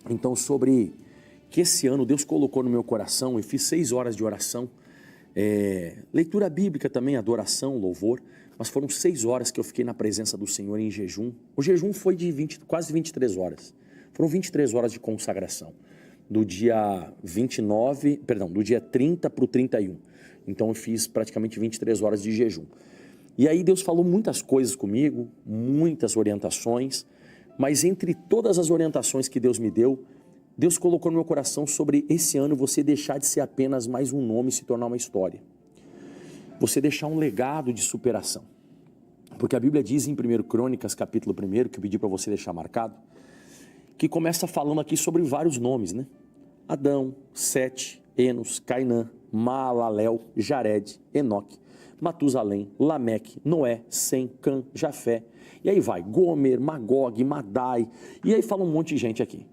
Então, sobre que esse ano Deus colocou no meu coração, eu fiz 6 horas de oração, leitura bíblica também, adoração, louvor, mas foram 6 horas que eu fiquei na presença do Senhor em jejum. O jejum foi de quase 23 horas, foram 23 horas de consagração, do dia 30 para o 31, então eu fiz praticamente 23 horas de jejum. E aí Deus falou muitas coisas comigo, muitas orientações, mas entre todas as orientações que Deus me deu, Deus colocou no meu coração sobre esse ano você deixar de ser apenas mais um nome e se tornar uma história. Você deixar um legado de superação. Porque a Bíblia diz em 1 Crônicas, capítulo 1, que eu pedi para você deixar marcado, que começa falando aqui sobre vários nomes, né? Adão, Sete, Enos, Cainã, Maalalel, Jared, Enoque, Matusalém, Lameque, Noé, Sem, Cã, Jafé. E aí vai, Gomer, Magog, Madai, e aí fala um monte de gente aqui.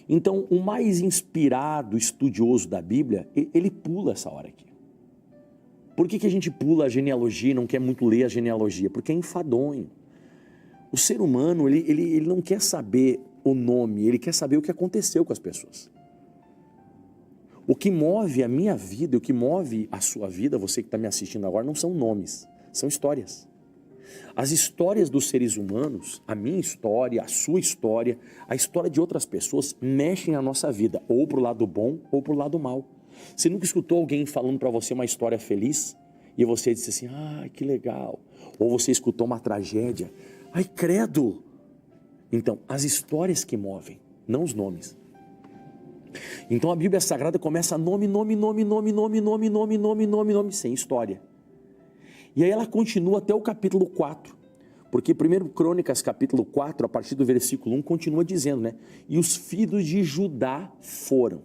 Então, o mais inspirado estudioso da Bíblia, ele pula essa hora aqui. Por que a gente pula a genealogia e não quer muito ler a genealogia? Porque é enfadonho. O ser humano, ele não quer saber o nome, ele quer saber o que aconteceu com as pessoas. O que move a minha vida, o que move a sua vida, você que está me assistindo agora, não são nomes, são histórias. As histórias dos seres humanos, a minha história, a sua história, a história de outras pessoas mexem na nossa vida, ou para o lado bom ou para o lado mal. Você nunca escutou alguém falando para você uma história feliz e você disse assim, ai que legal, ou você escutou uma tragédia, ai credo. Então, as histórias que movem, não os nomes. Então a Bíblia Sagrada começa nome, sem história. E aí ela continua até o capítulo 4, porque 1 Crônicas capítulo 4, a partir do versículo 1, continua dizendo, né? E os filhos de Judá foram.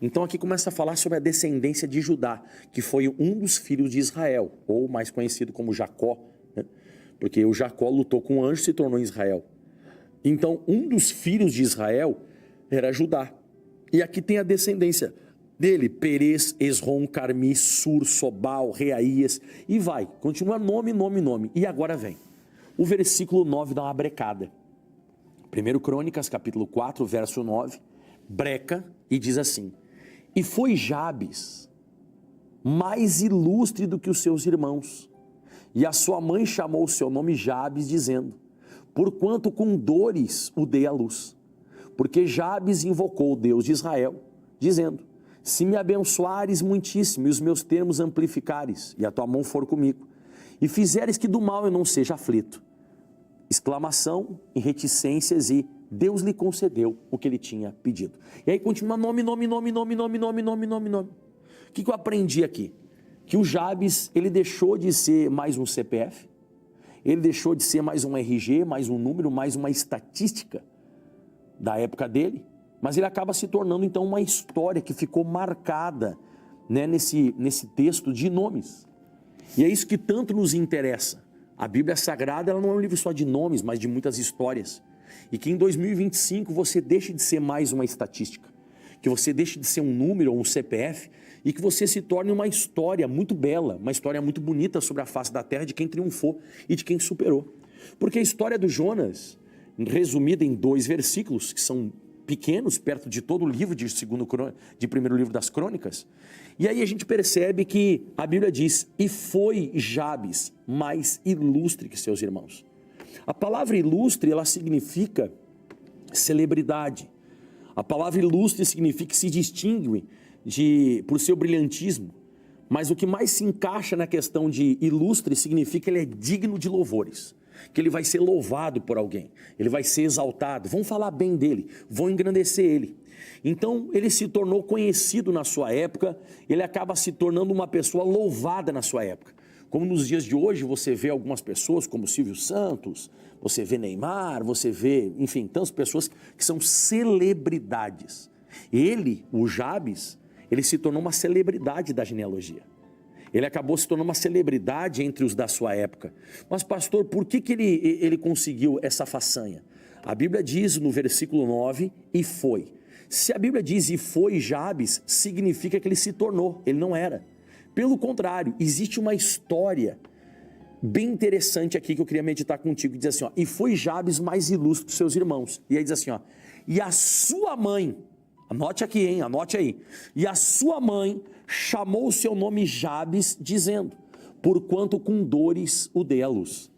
Então aqui começa a falar sobre a descendência de Judá, que foi um dos filhos de Israel, ou mais conhecido como Jacó, né? Porque o Jacó lutou com o anjo e se tornou Israel. Então um dos filhos de Israel era Judá. E aqui tem a descendência dele, Perez, Esrom, Carmi, Sur, Sobal, Reaías, e vai, continua nome. E agora vem, o versículo 9 dá uma brecada. 1 Crônicas, capítulo 4, verso 9, breca e diz assim, e foi Jabes mais ilustre do que os seus irmãos, e a sua mãe chamou o seu nome Jabes, dizendo, porquanto com dores o dei à luz, porque Jabes invocou o Deus de Israel, dizendo, se me abençoares muitíssimo e os meus termos amplificares, e a tua mão for comigo, e fizeres que do mal eu não seja aflito. Exclamação em reticências e Deus lhe concedeu o que ele tinha pedido. E aí continua nome. O que eu aprendi aqui? Que o Jabes, ele deixou de ser mais um CPF, ele deixou de ser mais um RG, mais um número, mais uma estatística da época dele, mas ele acaba se tornando então uma história que ficou marcada, né, nesse texto de nomes. E é isso que tanto nos interessa. A Bíblia Sagrada ela não é um livro só de nomes, mas de muitas histórias. E que em 2025 você deixe de ser mais uma estatística, que você deixe de ser um número ou um CPF e que você se torne uma história muito bela, uma história muito bonita sobre a face da terra de quem triunfou e de quem superou. Porque a história do Jonas, resumida em 2 versículos, que são pequenos, perto de todo o livro de primeiro livro das Crônicas, e aí a gente percebe que a Bíblia diz, e foi Jabes mais ilustre que seus irmãos. A palavra ilustre, ela significa celebridade. A palavra ilustre significa que se distingue por seu brilhantismo, mas o que mais se encaixa na questão de ilustre significa que ele é digno de louvores, que ele vai ser louvado por alguém, ele vai ser exaltado, vão falar bem dele, vão engrandecer ele. Então ele se tornou conhecido na sua época, ele acaba se tornando uma pessoa louvada na sua época. Como nos dias de hoje você vê algumas pessoas como Silvio Santos, você vê Neymar, você vê, enfim, tantas pessoas que são celebridades. Ele, o Jabes, ele se tornou uma celebridade da genealogia. Ele acabou se tornando uma celebridade entre os da sua época. Mas pastor, por que ele conseguiu essa façanha? A Bíblia diz no versículo 9, e foi. Se a Bíblia diz e foi Jabes, significa que ele se tornou, ele não era. Pelo contrário, existe uma história bem interessante aqui que eu queria meditar contigo, que diz assim, ó, e foi Jabes mais ilustre que seus irmãos. E aí diz assim, ó, E a sua mãe, anote aqui, hein? Anote aí. E a sua mãe chamou o seu nome Jabes, dizendo: porquanto com dores o dei à luz.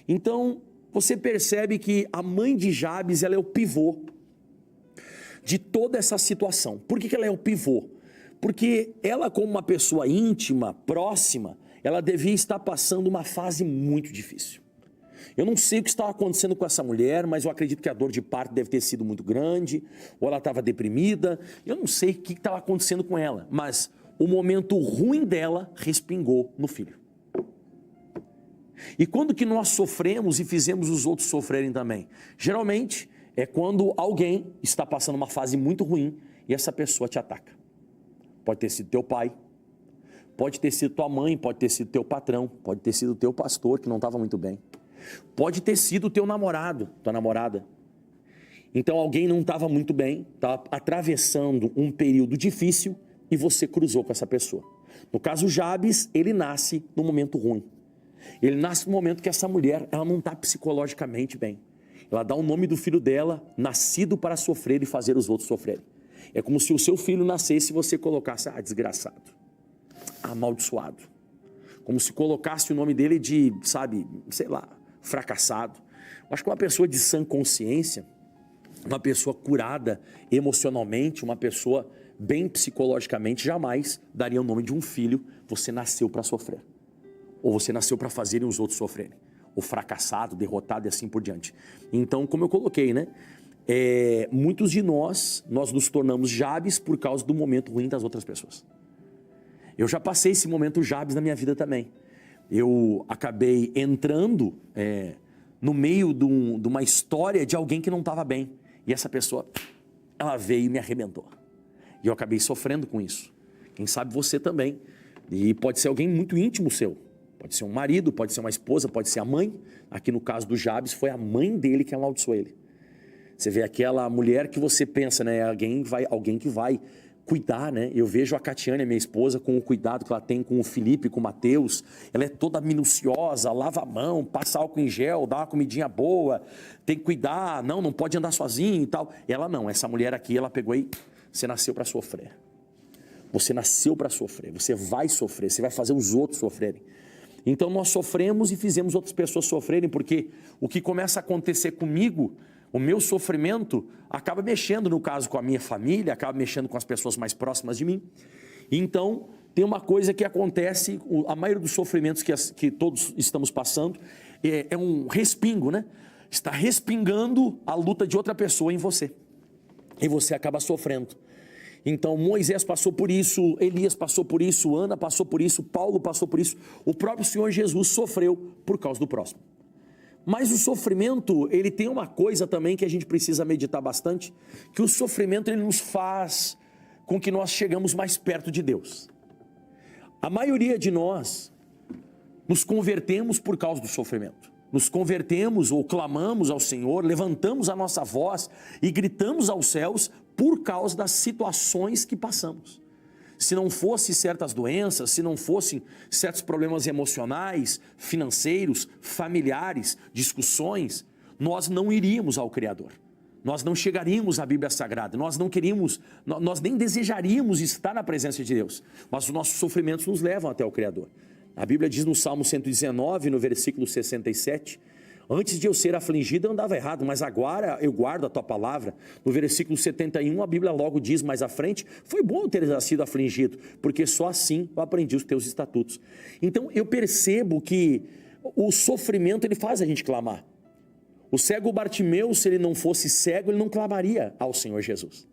Então, você percebe que a mãe de Jabes, ela é o pivô de toda essa situação. Por que ela é o pivô? Porque ela, como uma pessoa íntima, próxima, ela devia estar passando uma fase muito difícil. Eu não sei o que estava acontecendo com essa mulher, mas eu acredito que a dor de parto deve ter sido muito grande, ou ela estava deprimida, eu não sei o que estava acontecendo com ela, mas o momento ruim dela respingou no filho. E quando que nós sofremos e fizemos os outros sofrerem também? Geralmente é quando alguém está passando uma fase muito ruim e essa pessoa te ataca. Pode ter sido teu pai, pode ter sido tua mãe, pode ter sido teu patrão, pode ter sido teu pastor que não estava muito bem, pode ter sido teu namorado, tua namorada. Então alguém não estava muito bem, estava atravessando um período difícil e você cruzou com essa pessoa. No caso Jabes, ele nasce no momento ruim. Ele nasce no momento que essa mulher, ela não está psicologicamente bem. Ela dá o nome do filho dela, nascido para sofrer e fazer os outros sofrerem. É como se o seu filho nascesse e você colocasse, desgraçado, amaldiçoado. Como se colocasse o nome dele de, sei lá, fracassado. Eu acho que uma pessoa de sã consciência, uma pessoa curada emocionalmente, uma pessoa bem psicologicamente, jamais daria o nome de um filho, você nasceu para sofrer. Ou você nasceu para fazerem os outros sofrerem. Ou fracassado, derrotado e assim por diante. Então, como eu coloquei, né? Muitos de nós nos tornamos Jabes por causa do momento ruim das outras pessoas. Eu já passei esse momento Jabes na minha vida também. Eu acabei entrando no meio de uma história de alguém que não estava bem. E essa pessoa, ela veio e me arrebentou. E eu acabei sofrendo com isso. Quem sabe você também. E pode ser alguém muito íntimo seu. Pode ser um marido, pode ser uma esposa, pode ser a mãe. Aqui no caso do Jabes, foi a mãe dele que amaldiçoou ele. Você vê aquela mulher que você pensa, né? Alguém que vai cuidar, né? Eu vejo a Catiane, minha esposa, com o cuidado que ela tem com o Felipe, com o Mateus. Ela é toda minuciosa, lava a mão, passa álcool em gel, dá uma comidinha boa, tem que cuidar, não pode andar sozinho e tal. Ela não, essa mulher aqui, ela pegou e... Você nasceu para sofrer. Você nasceu para sofrer, você vai sofrer, você vai fazer os outros sofrerem. Então nós sofremos e fizemos outras pessoas sofrerem, porque o que começa a acontecer comigo, o meu sofrimento acaba mexendo, no caso, com a minha família, acaba mexendo com as pessoas mais próximas de mim. Então, tem uma coisa que acontece, a maioria dos sofrimentos que todos estamos passando, é um respingo, né? Está respingando a luta de outra pessoa em você. E você acaba sofrendo. Então Moisés passou por isso, Elias passou por isso, Ana passou por isso, Paulo passou por isso, o próprio Senhor Jesus sofreu por causa do próximo. Mas o sofrimento, ele tem uma coisa também que a gente precisa meditar bastante, que o sofrimento ele nos faz com que nós chegamos mais perto de Deus. A maioria de nós nos convertemos por causa do sofrimento. Nos convertemos ou clamamos ao Senhor, levantamos a nossa voz e gritamos aos céus por causa das situações que passamos. Se não fossem certas doenças, se não fossem certos problemas emocionais, financeiros, familiares, discussões, nós não iríamos ao Criador. Nós não chegaríamos à Bíblia Sagrada, nós não queríamos, nós nem desejaríamos estar na presença de Deus. Mas os nossos sofrimentos nos levam até o Criador. A Bíblia diz no Salmo 119, no versículo 67, antes de eu ser afligido eu andava errado, mas agora eu guardo a tua palavra. No versículo 71 a Bíblia logo diz mais à frente, foi bom ter sido afligido, porque só assim eu aprendi os teus estatutos. Então eu percebo que o sofrimento ele faz a gente clamar. O cego Bartimeu, se ele não fosse cego, ele não clamaria ao Senhor Jesus.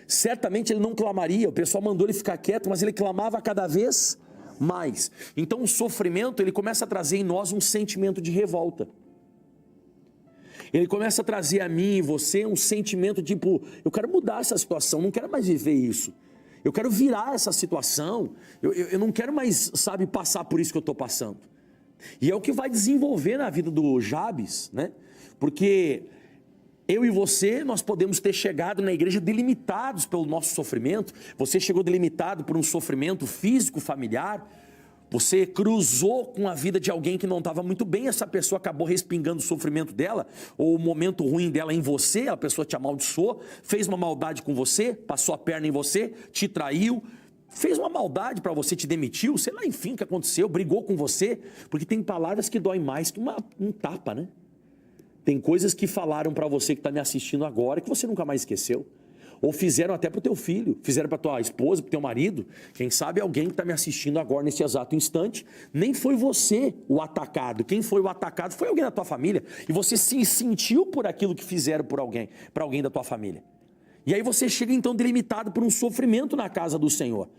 Certamente ele não clamaria, o pessoal mandou ele ficar quieto, mas ele clamava cada vez mais. Então o sofrimento ele começa a trazer em nós um sentimento de revolta. Ele começa a trazer a mim e você um sentimento tipo, eu quero mudar essa situação, não quero mais viver isso. Eu quero virar essa situação, eu não quero mais, passar por isso que eu estou passando. E é o que vai desenvolver na vida do Jabes, né? Porque eu e você, nós podemos ter chegado na igreja delimitados pelo nosso sofrimento. Você chegou delimitado por um sofrimento físico, familiar, Você cruzou com a vida de alguém que não estava muito bem, essa pessoa acabou respingando o sofrimento dela, ou o momento ruim dela em você, a pessoa te amaldiçoou, fez uma maldade com você, passou a perna em você, te traiu, fez uma maldade para você, te demitiu, sei lá, enfim, o que aconteceu, brigou com você, porque tem palavras que doem mais que um tapa, né? Tem coisas que falaram para você que está me assistindo agora que você nunca mais esqueceu. Ou fizeram até para o teu filho, fizeram para tua esposa, para o teu marido. Quem sabe alguém que está me assistindo agora nesse exato instante, nem foi você o atacado. Quem foi o atacado foi alguém da tua família. E você se sentiu por aquilo que fizeram por alguém, para alguém da tua família. E aí você chega então delimitado por um sofrimento na casa do Senhor.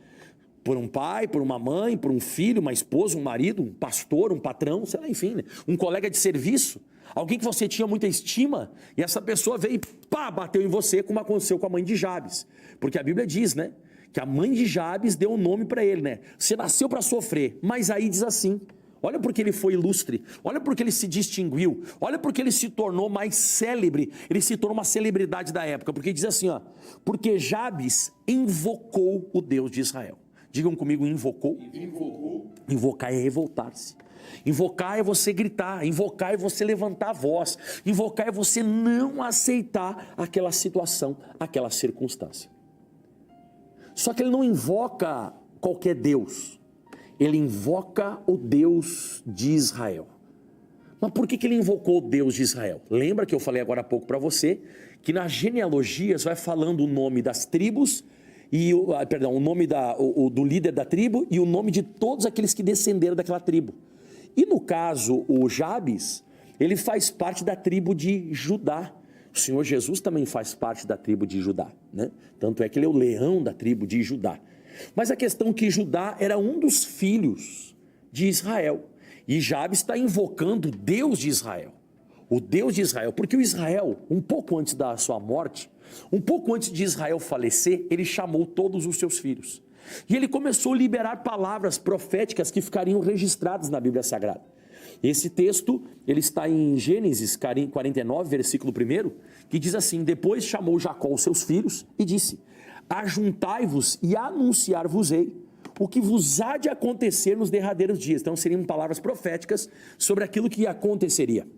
Por um pai, por uma mãe, por um filho, uma esposa, um marido, um pastor, um patrão, sei lá, enfim, né? Um colega de serviço. Alguém que você tinha muita estima e essa pessoa veio e pá, bateu em você, como aconteceu com a mãe de Jabes. Porque a Bíblia diz, né, que a mãe de Jabes deu um nome para ele, né? Você nasceu para sofrer, mas aí diz assim, olha porque ele foi ilustre, olha porque ele se distinguiu, olha porque ele se tornou mais célebre, ele se tornou uma celebridade da época, porque diz assim, ó, porque Jabes invocou o Deus de Israel. Digam comigo, invocou. Invocar é revoltar-se. Invocar é você gritar, invocar é você levantar a voz, invocar é você não aceitar aquela situação, aquela circunstância. Só que ele não invoca qualquer Deus, ele invoca o Deus de Israel. Mas por que ele invocou o Deus de Israel? Lembra que eu falei agora há pouco para você, que nas genealogias vai falando o nome das tribos, o nome do líder da tribo e o nome de todos aqueles que descenderam daquela tribo. E no caso, o Jabes, ele faz parte da tribo de Judá. O Senhor Jesus também faz parte da tribo de Judá, né? Tanto é que ele é o leão da tribo de Judá. Mas a questão é que Judá era um dos filhos de Israel. E Jabes está invocando o Deus de Israel. O Deus de Israel, porque o Israel, um pouco antes da sua morte, um pouco antes de Israel falecer, ele chamou todos os seus filhos. E ele começou a liberar palavras proféticas que ficariam registradas na Bíblia Sagrada. Esse texto, ele está em Gênesis 49, versículo 1, que diz assim, depois chamou Jacó os seus filhos e disse, ajuntai-vos e anunciar-vos-ei o que vos há de acontecer nos derradeiros dias. Então seriam palavras proféticas sobre aquilo que aconteceria.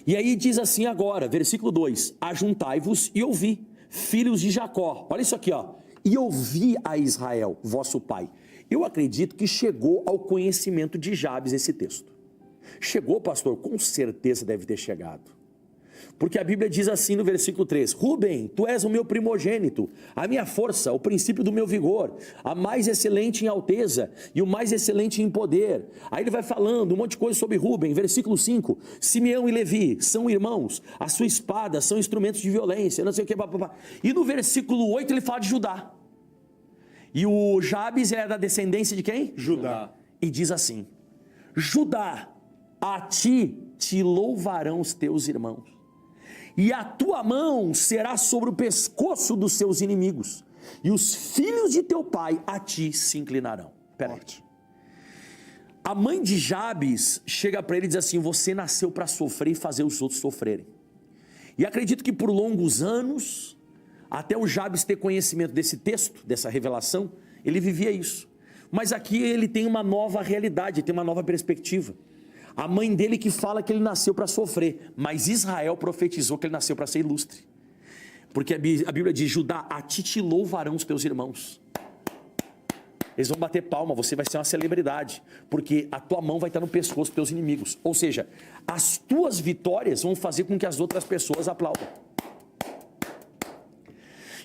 E aí diz assim agora, versículo 2, ajuntai-vos e ouvi, filhos de Jacó. Olha isso aqui, ó. E ouvi a Israel, vosso pai. Eu acredito que chegou ao conhecimento de Jabes esse texto. Chegou, pastor? Com certeza deve ter chegado. Porque a Bíblia diz assim no versículo 3, Rubem, tu és o meu primogênito, a minha força, o princípio do meu vigor, a mais excelente em alteza e o mais excelente em poder. Aí ele vai falando um monte de coisa sobre Rubem, versículo 5, Simeão e Levi são irmãos, a sua espada são instrumentos de violência, não sei o que, papapá. E no versículo 8 ele fala de Judá. E o Jabes é da descendência de quem? Judá. E diz assim, Judá, a ti te louvarão os teus irmãos. E a tua mão será sobre o pescoço dos seus inimigos, e os filhos de teu pai a ti se inclinarão. Peraí. A mãe de Jabes chega para ele e diz assim, você nasceu para sofrer e fazer os outros sofrerem. E acredito que por longos anos, até o Jabes ter conhecimento desse texto, dessa revelação, ele vivia isso. Mas aqui ele tem uma nova realidade, tem uma nova perspectiva. A mãe dele que fala que ele nasceu para sofrer, mas Israel profetizou que ele nasceu para ser ilustre. Porque a Bíblia diz, Judá, a ti te louvarão os teus irmãos. Eles vão bater palma, você vai ser uma celebridade, porque a tua mão vai estar no pescoço dos teus inimigos. Ou seja, as tuas vitórias vão fazer com que as outras pessoas aplaudam.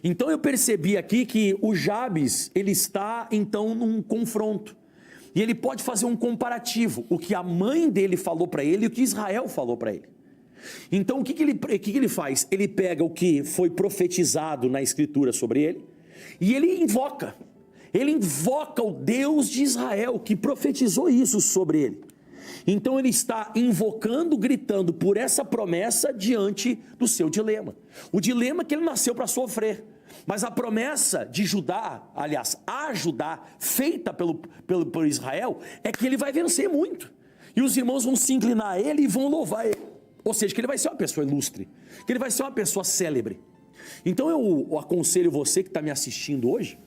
Então eu percebi aqui que o Jabes, ele está então num confronto. E ele pode fazer um comparativo, o que a mãe dele falou para ele e o que Israel falou para ele. Então o que ele faz? Ele pega o que foi profetizado na escritura sobre ele e ele invoca o Deus de Israel que profetizou isso sobre ele. Então ele está invocando, gritando por essa promessa diante do seu dilema. O dilema é que ele nasceu para sofrer. Mas a promessa de Judá, aliás, a Judá, feita por Israel, é que ele vai vencer muito. E os irmãos vão se inclinar a ele e vão louvar ele. Ou seja, que ele vai ser uma pessoa ilustre, que ele vai ser uma pessoa célebre. Então eu aconselho você que está me assistindo hoje,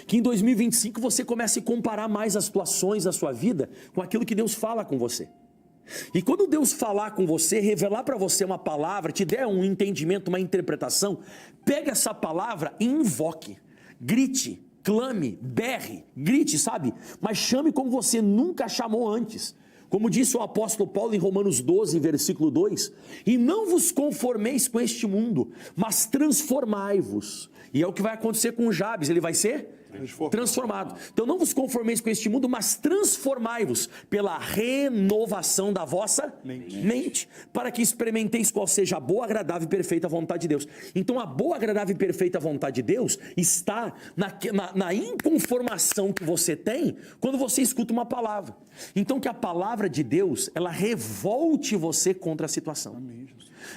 Que em 2025 você comece a comparar mais as situações da sua vida com aquilo que Deus fala com você. E quando Deus falar com você, revelar para você uma palavra, te der um entendimento, uma interpretação, pega essa palavra e invoque, grite, clame, berre, grite, sabe? Mas chame como você nunca chamou antes. Como disse o apóstolo Paulo em Romanos 12, versículo 2, e não vos conformeis com este mundo, mas transformai-vos. E é o que vai acontecer com o Jabes, ele vai ser transformado. Então não vos conformeis com este mundo, mas transformai-vos pela renovação da vossa mente, para que experimenteis qual seja a boa, agradável e perfeita vontade de Deus. Então a boa, agradável e perfeita vontade de Deus está na inconformação que você tem quando você escuta uma palavra. Então que a palavra de Deus, ela revolte você contra a situação.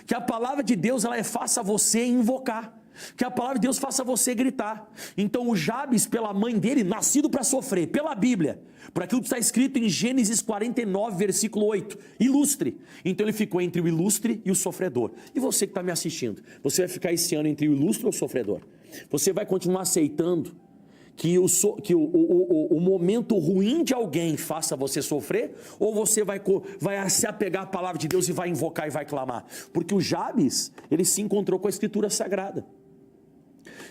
Que a palavra de Deus, ela faça você invocar. Que a palavra de Deus faça você gritar. Então o Jabes, pela mãe dele, nascido para sofrer, pela Bíblia, por aquilo que está escrito em Gênesis 49, versículo 8, ilustre. Então ele ficou entre o ilustre e o sofredor. E você que está me assistindo, você vai ficar esse ano entre o ilustre ou o sofredor? Você vai continuar aceitando que o momento ruim de alguém faça você sofrer? Ou você vai se apegar à palavra de Deus e vai invocar e vai clamar? Porque o Jabes, ele se encontrou com a Escritura Sagrada.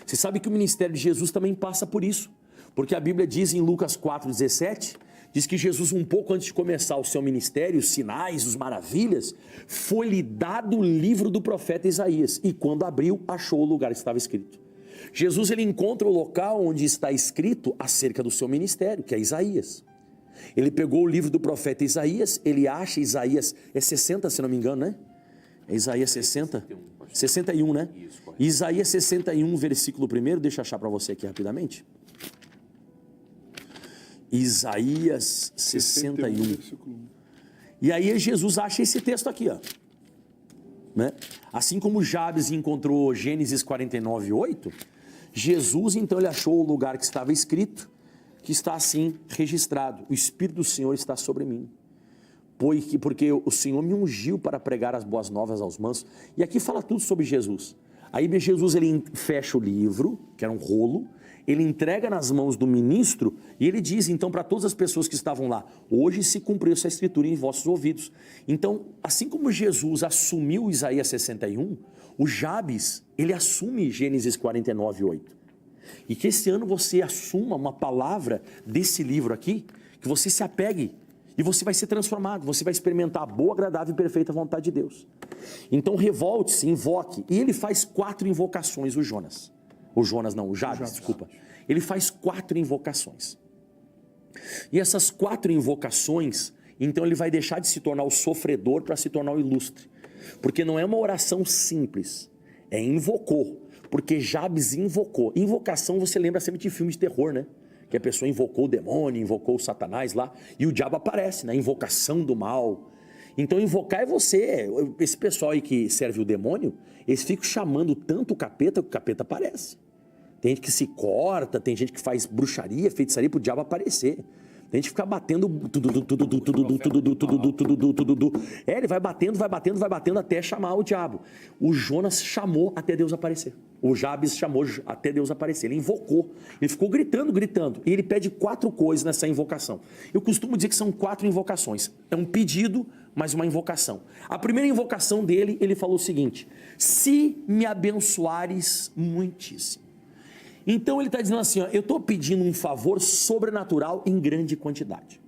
Você sabe que o ministério de Jesus também passa por isso, porque a Bíblia diz em Lucas 4,17, diz que Jesus, um pouco antes de começar o seu ministério, os sinais, as maravilhas, foi-lhe dado o livro do profeta Isaías, e quando abriu, achou o lugar que estava escrito. Jesus, ele encontra o local onde está escrito acerca do seu ministério, que é Isaías. Ele pegou o livro do profeta Isaías, ele acha Isaías, é 60 se não me engano, né? É Isaías 60? 61, né? Isaías 61, versículo 1, deixa eu achar para você aqui rapidamente. Isaías 61. E aí Jesus acha esse texto aqui, ó. Né? Assim como Jabes encontrou Gênesis 49, 8, Jesus então ele achou o lugar que estava escrito, que está assim registrado: o Espírito do Senhor está sobre mim, porque o Senhor me ungiu para pregar as boas novas aos mansos. E aqui fala tudo sobre Jesus. Aí Jesus, ele fecha o livro, que era um rolo, ele entrega nas mãos do ministro e ele diz então para todas as pessoas que estavam lá: hoje se cumpriu essa escritura em vossos ouvidos. Então, assim como Jesus assumiu Isaías 61, o Jabes, ele assume Gênesis 49, 8. E que esse ano você assuma uma palavra desse livro aqui, que você se apegue e você vai ser transformado, você vai experimentar a boa, agradável e perfeita vontade de Deus. Então revolte-se, invoque. E ele faz 4 invocações, o Jabes, desculpa. Ele faz 4 invocações. E essas 4 invocações, então ele vai deixar de se tornar o sofredor para se tornar o ilustre. Porque não é uma oração simples, é invocou. Porque Jabes invocou. Invocação você lembra sempre de filmes de terror, né? Que a pessoa invocou o demônio, invocou o Satanás lá, e o diabo aparece, na invocação do mal. Então invocar é você. Esse pessoal aí que serve o demônio, eles ficam chamando tanto o capeta que o capeta aparece. Tem gente que se corta, tem gente que faz bruxaria, feitiçaria para o diabo aparecer. Tem gente que fica batendo, ele vai batendo até chamar o diabo. O Jonas chamou até Deus aparecer. O Jabes chamou até Deus aparecer. Ele invocou, ele ficou gritando. E ele pede 4 coisas nessa invocação. Eu costumo dizer que são 4 invocações. É um pedido, mas uma invocação. A primeira invocação dele, ele falou o seguinte: se me abençoares muitíssimo. Então ele está dizendo assim, ó, eu estou pedindo um favor sobrenatural em grande quantidade.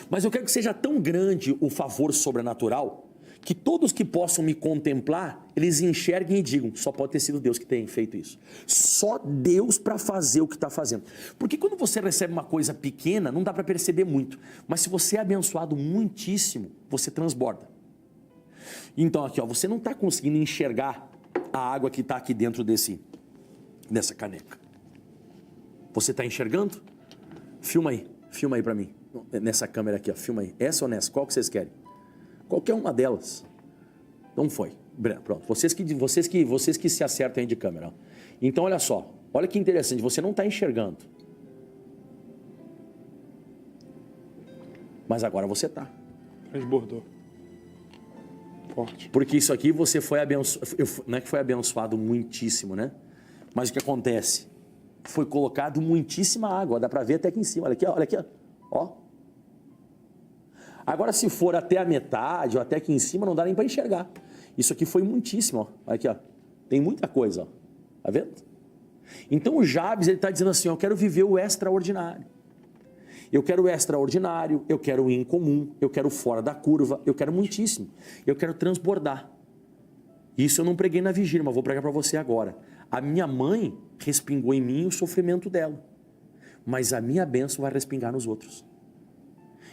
Mas eu quero que seja tão grande o favor sobrenatural, que todos que possam me contemplar, eles enxerguem e digam: só pode ter sido Deus que tem feito isso. Só Deus para fazer o que está fazendo. Porque quando você recebe uma coisa pequena, não dá para perceber muito. Mas se você é abençoado muitíssimo, você transborda. Então aqui, ó, você não está conseguindo enxergar a água que está aqui dentro dessa caneca. Você está enxergando? Filma aí para mim. Nessa câmera aqui, ó, filma aí. Essa ou nessa? Qual que vocês querem? Qualquer uma delas. Não foi. Pronto. Vocês que se acertam aí de câmera. Ó. Então, olha só. Olha que interessante. Você não está enxergando. Mas agora você está. Transbordou. Forte. Porque isso aqui você foi abençoado. Não é que foi abençoado muitíssimo, né? Mas o que acontece? foi colocado muitíssima água, dá para ver até aqui em cima, olha aqui, ó. Agora, se for até a metade ou até aqui em cima, não dá nem para enxergar. Isso aqui foi muitíssimo, ó. Olha aqui, ó. Tem muita coisa, ó. Tá vendo? Então o Jabes, ele está dizendo assim, eu quero viver o extraordinário. Eu quero o extraordinário, eu quero o incomum, eu quero fora da curva, eu quero muitíssimo. Eu quero transbordar. Isso eu não preguei na vigília, mas vou pregar para você agora. A minha mãe respingou em mim o sofrimento dela, mas a minha bênção vai respingar nos outros.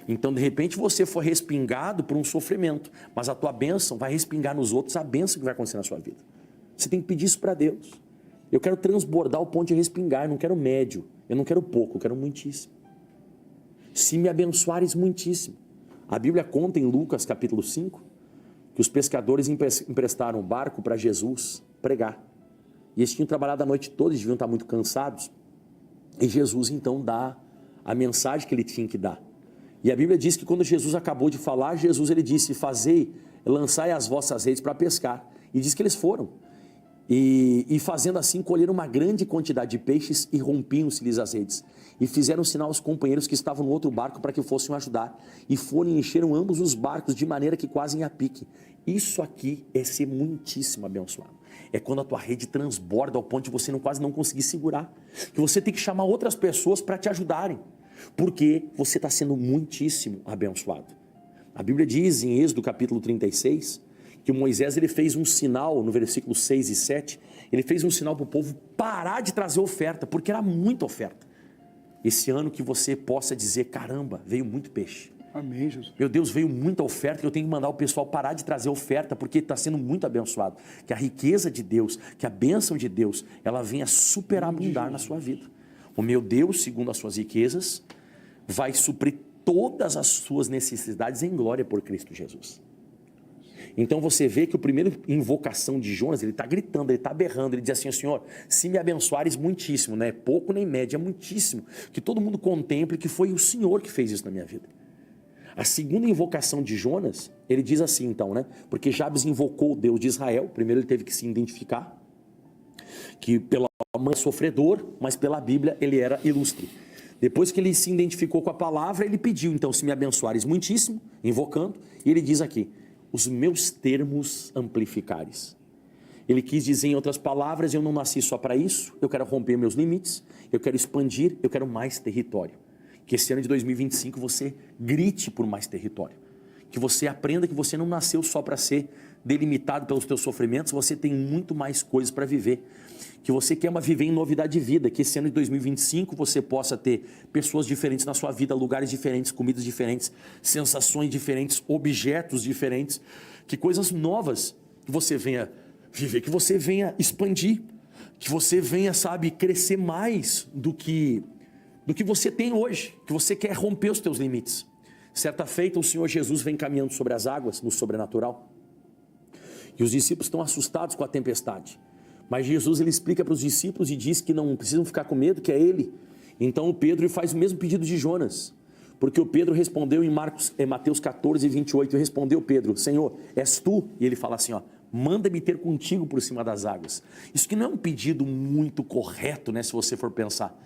Então, de repente, você foi respingado por um sofrimento, mas a tua bênção vai respingar nos outros a bênção que vai acontecer na sua vida. Você tem que pedir isso para Deus. Eu quero transbordar o ponto de respingar, eu não quero médio, eu não quero pouco, eu quero muitíssimo. Se me abençoares muitíssimo. A Bíblia conta em Lucas capítulo 5, que os pescadores emprestaram o barco para Jesus pregar. E eles tinham trabalhado a noite toda, eles deviam estar muito cansados. E Jesus então dá a mensagem que ele tinha que dar. E a Bíblia diz que quando Jesus acabou de falar, Jesus ele disse, lançai as vossas redes para pescar. E diz que eles foram. E fazendo assim, colheram uma grande quantidade de peixes e rompiam-se-lhes as redes. E fizeram sinal aos companheiros que estavam no outro barco para que fossem ajudar. E foram e encheram ambos os barcos de maneira que quase em a pique. Isso aqui é ser muitíssimo abençoado. É quando a tua rede transborda ao ponto de você quase não conseguir segurar. Que você tem que chamar outras pessoas para te ajudarem. Porque você está sendo muitíssimo abençoado. A Bíblia diz em Êxodo capítulo 36, que Moisés ele fez um sinal, no versículo 6 e 7, ele fez um sinal para o povo parar de trazer oferta, porque era muita oferta. Esse ano que você possa dizer, caramba, veio muito peixe. Amém, Jesus. Meu Deus, veio muita oferta, que eu tenho que mandar o pessoal parar de trazer oferta, porque está sendo muito abençoado. Que a riqueza de Deus, que a bênção de Deus, ela venha superabundar na sua vida. O meu Deus, segundo as suas riquezas, vai suprir todas as suas necessidades em glória por Cristo Jesus. Então você vê que o primeiro invocação de Jonas, ele está gritando, ele está berrando, ele diz assim, Senhor, se me abençoares muitíssimo, não é pouco nem médio, é muitíssimo, que todo mundo contemple que foi o Senhor que fez isso na minha vida. A segunda invocação de Jonas, ele diz assim então, né? Porque Jabes invocou o Deus de Israel, primeiro ele teve que se identificar, que pela mãe sofredor, mas pela Bíblia ele era ilustre. Depois que ele se identificou com a palavra, ele pediu, então, se me abençoares muitíssimo, invocando, e ele diz aqui, os meus termos amplificares. Ele quis dizer em outras palavras, eu não nasci só para isso, eu quero romper meus limites, eu quero expandir, eu quero mais território. Que esse ano de 2025 você grite por mais território. Que você aprenda que você não nasceu só para ser delimitado pelos teus sofrimentos, você tem muito mais coisas para viver. Que você quer viver em novidade de vida, que esse ano de 2025 você possa ter pessoas diferentes na sua vida, lugares diferentes, comidas diferentes, sensações diferentes, objetos diferentes, que coisas novas que você venha viver, que você venha expandir, que você venha, sabe, crescer mais do que você tem hoje, que você quer romper os teus limites. Certa feita o Senhor Jesus vem caminhando sobre as águas, no sobrenatural, e os discípulos estão assustados com a tempestade. Mas Jesus ele explica para os discípulos e diz que não precisam ficar com medo, que é ele. Então o Pedro faz o mesmo pedido de Jonas, porque o Pedro respondeu em Mateus 14, 28, e respondeu Pedro, Senhor, és tu? E ele fala assim, ó, manda-me ter contigo por cima das águas. Isso que não é um pedido muito correto, né, se você for pensar.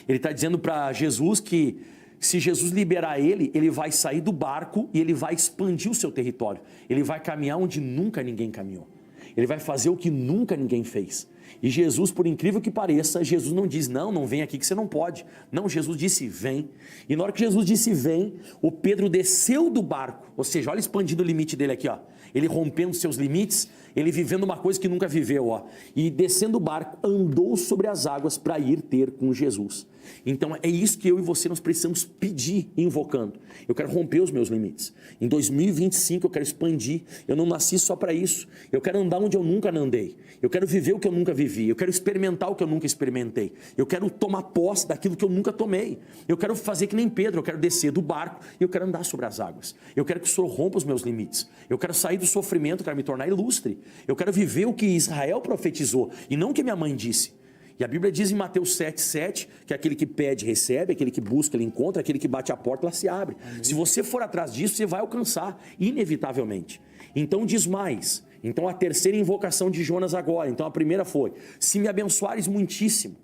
Ele está dizendo para Jesus que se Jesus liberar ele, ele vai sair do barco e ele vai expandir o seu território. Ele vai caminhar onde nunca ninguém caminhou. Ele vai fazer o que nunca ninguém fez. E Jesus, por incrível que pareça, Jesus não diz, não vem aqui que você não pode. Não, Jesus disse, vem. E na hora que Jesus disse, vem, o Pedro desceu do barco. Ou seja, olha expandindo o limite dele aqui, ó. Ele rompendo seus limites, ele vivendo uma coisa que nunca viveu, ó. E descendo o barco, andou sobre as águas para ir ter com Jesus. Então é isso que eu e você nós precisamos pedir, invocando. Eu quero romper os meus limites. Em 2025 eu quero expandir. Eu não nasci só para isso. Eu quero andar onde eu nunca andei. Eu quero viver o que eu nunca vivi. Eu quero experimentar o que eu nunca experimentei. Eu quero tomar posse daquilo que eu nunca tomei. Eu quero fazer que nem Pedro. Eu quero descer do barco e eu quero andar sobre as águas. Eu quero que o Senhor rompa os meus limites. Eu quero sair do sofrimento, eu quero me tornar ilustre. Eu quero viver o que Israel profetizou e não o que minha mãe disse. E a Bíblia diz em Mateus 7,7 que aquele que pede, recebe, aquele que busca, ele encontra, aquele que bate a porta, ela se abre. Amém. Se você for atrás disso, você vai alcançar, inevitavelmente. Então diz mais. Então a terceira invocação de Jonas agora. Então a primeira foi, se me abençoares muitíssimo.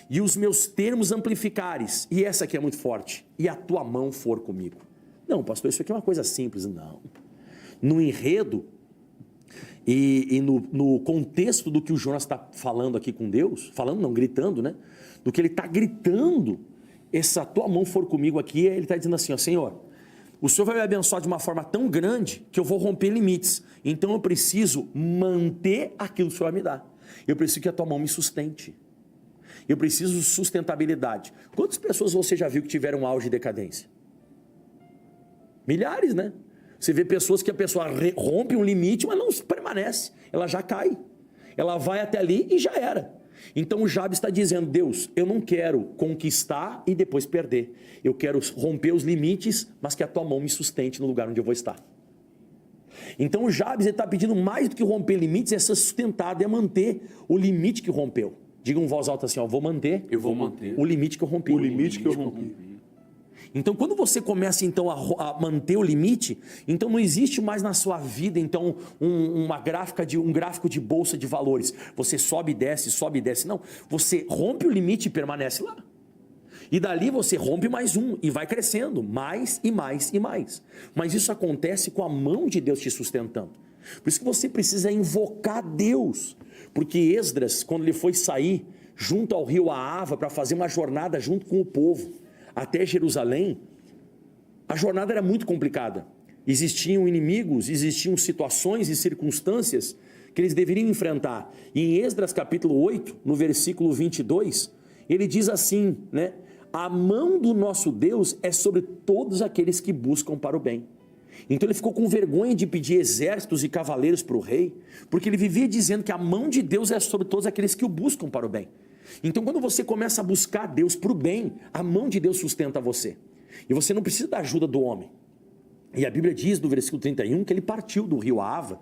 e os meus termos amplificares, e essa aqui é muito forte, e a tua mão for comigo. Não, pastor, isso aqui é uma coisa simples. Não. No enredo e no contexto do que o Jonas está falando aqui com Deus, falando não, gritando, né? Do que ele está gritando, essa tua mão for comigo aqui, ele está dizendo assim, ó, Senhor, o Senhor vai me abençoar de uma forma tão grande que eu vou romper limites. Então eu preciso manter aquilo que o Senhor me dá. Eu preciso que a tua mão me sustente. Eu preciso de sustentabilidade. Quantas pessoas você já viu que tiveram um auge de decadência? Milhares, né? Você vê pessoas que a pessoa rompe um limite, mas não permanece. Ela já cai. Ela vai até ali e já era. Então o Jabes está dizendo, Deus, eu não quero conquistar e depois perder. Eu quero romper os limites, mas que a tua mão me sustente no lugar onde eu vou estar. Então o Jabes está pedindo mais do que romper limites, é ser sustentado, é manter o limite que rompeu. Diga em voz alta assim, ó, eu vou manter o limite que eu rompi. O limite que eu rompi. Então, quando você começa então a manter o limite, então não existe mais na sua vida então um gráfico de bolsa de valores. Você sobe e desce. Não, você rompe o limite e permanece lá. E dali você rompe mais um e vai crescendo, mais e mais e mais. Mas isso acontece com a mão de Deus te sustentando. Por isso que você precisa invocar Deus. Porque Esdras, quando ele foi sair junto ao rio Ahava para fazer uma jornada junto com o povo, até Jerusalém, a jornada era muito complicada. Existiam inimigos, existiam situações e circunstâncias que eles deveriam enfrentar. E em Esdras capítulo 8, no versículo 22, ele diz assim, né? A mão do nosso Deus é sobre todos aqueles que buscam para o bem. Então ele ficou com vergonha de pedir exércitos e cavaleiros para o rei, porque ele vivia dizendo que a mão de Deus é sobre todos aqueles que o buscam para o bem. Então quando você começa a buscar Deus para o bem, a mão de Deus sustenta você. E você não precisa da ajuda do homem. E a Bíblia diz no versículo 31 que ele partiu do rio Ahava,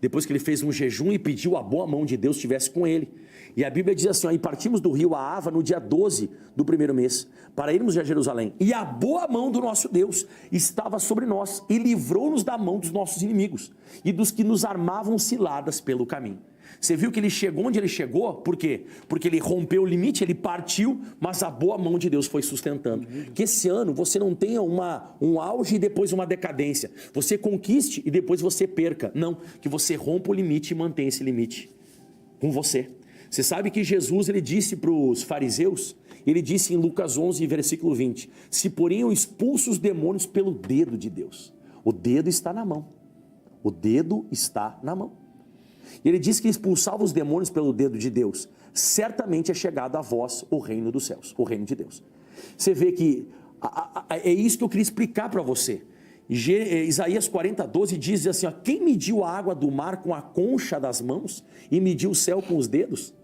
depois que ele fez um jejum e pediu a boa mão de Deus estivesse com ele. E a Bíblia diz assim, ó, e partimos do rio Ahava no dia 12 do primeiro mês, para irmos a Jerusalém. E a boa mão do nosso Deus estava sobre nós, e livrou-nos da mão dos nossos inimigos, e dos que nos armavam ciladas pelo caminho. Você viu que ele chegou onde ele chegou? Por quê? Porque ele rompeu o limite, ele partiu, mas a boa mão de Deus foi sustentando. Que esse ano você não tenha um auge e depois uma decadência. Você conquiste e depois você perca. Não, que você rompa o limite e mantenha esse limite com você. Você sabe que Jesus, ele disse para os fariseus, ele disse em Lucas 11, versículo 20, se porém eu expulso os demônios pelo dedo de Deus. O dedo está na mão. O dedo está na mão. Ele disse que expulsava os demônios pelo dedo de Deus. Certamente é chegado a vós o reino dos céus, o reino de Deus. Você vê que é isso que eu queria explicar para você. Isaías 40, 12 diz assim, ó, quem mediu a água do mar com a concha das mãos e mediu o céu com os dedos?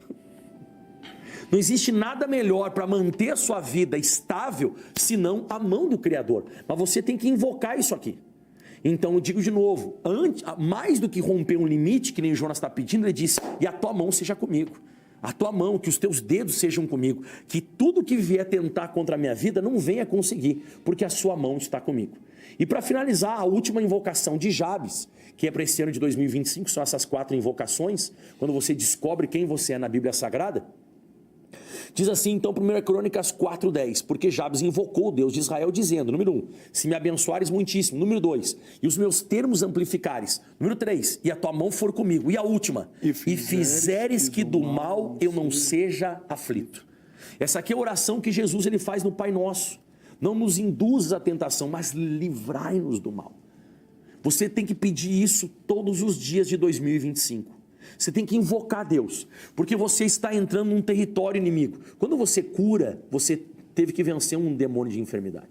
Não existe nada melhor para manter a sua vida estável senão a mão do Criador. Mas você tem que invocar isso aqui. Então eu digo de novo, mais do que romper um limite, que nem Jonas está pedindo, ele disse, e a tua mão seja comigo. A tua mão, que os teus dedos sejam comigo. Que tudo que vier tentar contra a minha vida não venha conseguir, porque a sua mão está comigo. E para finalizar, a última invocação de Jabes, que é para esse ano de 2025, são essas 4 invocações, quando você descobre quem você é na Bíblia Sagrada. Diz assim, então, 1 Crônicas 4:10, porque Jabes invocou o Deus de Israel, dizendo, número 1, se me abençoares muitíssimo, número 2, e os meus termos amplificares, número 3, e a tua mão for comigo, e a última, e fizeres que do mal eu não seja aflito. Essa aqui é a oração que Jesus ele faz no Pai Nosso. Não nos induzas à tentação, mas livrai-nos do mal. Você tem que pedir isso todos os dias de 2025. Você tem que invocar Deus, porque você está entrando num território inimigo. Quando você cura, você teve que vencer um demônio de enfermidade.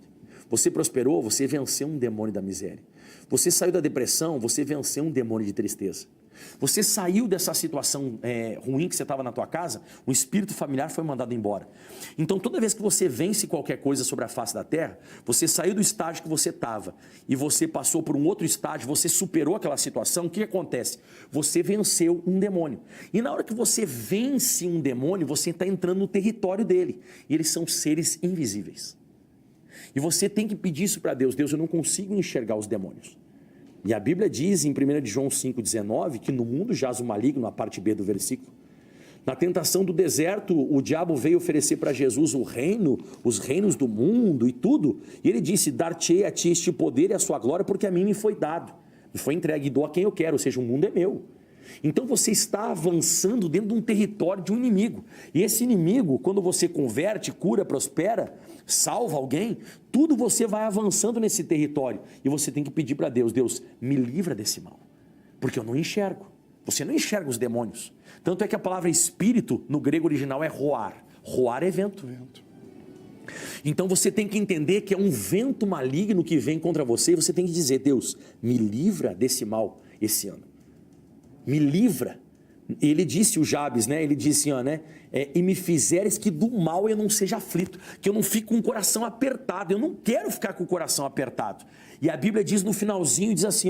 Você prosperou, você venceu um demônio da miséria. Você saiu da depressão, você venceu um demônio de tristeza. Você saiu dessa situação ruim que você estava na tua casa, um espírito familiar foi mandado embora. Então toda vez que você vence qualquer coisa sobre a face da terra, você saiu do estágio que você estava e você passou por um outro estágio, você superou aquela situação, o que acontece? Você venceu um demônio. E na hora que você vence um demônio, você está entrando no território dele. E eles são seres invisíveis. E você tem que pedir isso para Deus. Deus, eu não consigo enxergar os demônios. E a Bíblia diz em 1 João 5,19 que no mundo jaz o maligno, a parte B do versículo. Na tentação do deserto, o diabo veio oferecer para Jesus o reino, os reinos do mundo e tudo. E ele disse, dar-te-ei a ti este poder e a sua glória, porque a mim me foi dado. Me foi entregue e dou a quem eu quero, ou seja, o mundo é meu. Então você está avançando dentro de um território de um inimigo. E esse inimigo, quando você converte, cura, prospera, salva alguém, tudo você vai avançando nesse território. E você tem que pedir para Deus, Deus, me livra desse mal. Porque eu não enxergo. Você não enxerga os demônios. Tanto é que a palavra espírito, no grego original, é roar. Roar é vento. Então você tem que entender que é um vento maligno que vem contra você. E você tem que dizer, Deus, me livra desse mal esse ano. Me livra. Ele disse, o Jabes, né? Ele disse, e me fizeres que do mal eu não seja aflito, que eu não fique com o coração apertado. Eu não quero ficar com o coração apertado. E a Bíblia diz no finalzinho, diz assim,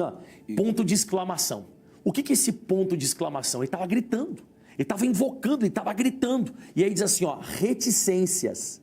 ponto de exclamação. O que é esse ponto de exclamação? Ele estava gritando, ele estava invocando, ele estava gritando. E aí diz assim, reticências.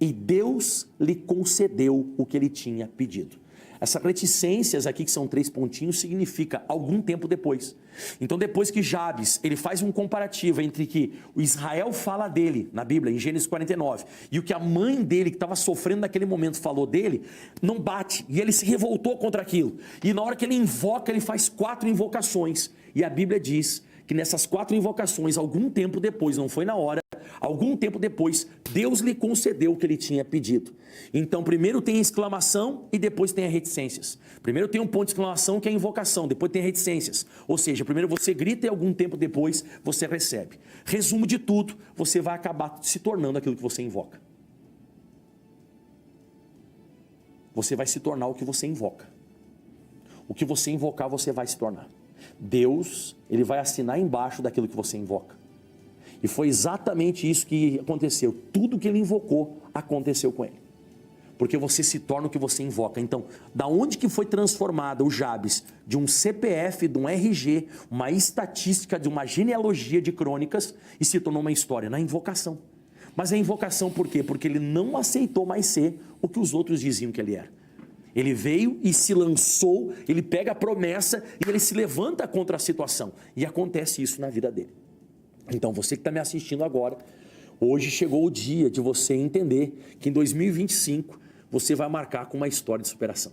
E Deus lhe concedeu o que ele tinha pedido. Essas reticências aqui, que são 3 pontinhos, significa algum tempo depois. Então depois que Jabes, ele faz um comparativo entre que o Israel fala dele, na Bíblia, em Gênesis 49, e o que a mãe dele, que estava sofrendo naquele momento, falou dele, não bate, e ele se revoltou contra aquilo. E na hora que ele invoca, ele faz 4 invocações, e a Bíblia diz que nessas 4 invocações, algum tempo depois, não foi na hora, algum tempo depois, Deus lhe concedeu o que ele tinha pedido. Então, primeiro tem a exclamação e depois tem as reticências. Primeiro tem um ponto de exclamação que é a invocação, depois tem reticências. Ou seja, primeiro você grita e algum tempo depois você recebe. Resumo de tudo, você vai acabar se tornando aquilo que você invoca. Você vai se tornar o que você invoca. O que você invocar, você vai se tornar. Deus, ele vai assinar embaixo daquilo que você invoca. E foi exatamente isso que aconteceu. Tudo que ele invocou, aconteceu com ele. Porque você se torna o que você invoca. Então, da onde que foi transformada o Jabes? De um CPF, de um RG, uma estatística, de uma genealogia de crônicas, e se tornou uma história na invocação. Mas a invocação por quê? Porque ele não aceitou mais ser o que os outros diziam que ele era. Ele veio e se lançou, ele pega a promessa e ele se levanta contra a situação. E acontece isso na vida dele. Então, você que está me assistindo agora, hoje chegou o dia de você entender que em 2025 você vai marcar com uma história de superação.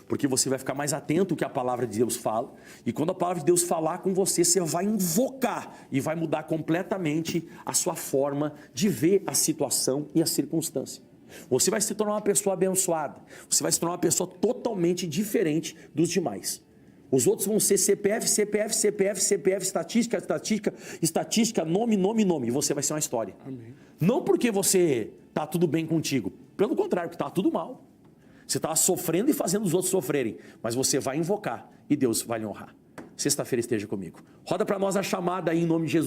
Porque você vai ficar mais atento ao que a palavra de Deus fala. E quando a palavra de Deus falar com você, você vai invocar e vai mudar completamente a sua forma de ver a situação e a circunstância. Você vai se tornar uma pessoa abençoada. Você vai se tornar uma pessoa totalmente diferente dos demais. Os outros vão ser CPF, CPF, CPF, CPF, estatística, estatística, estatística, nome, nome, nome. E você vai ser uma história. Amém. Não porque você está tudo bem contigo. Pelo contrário, porque está tudo mal. Você está sofrendo e fazendo os outros sofrerem. Mas você vai invocar e Deus vai lhe honrar. Sexta-feira esteja comigo. Roda para nós a chamada aí em nome de Jesus.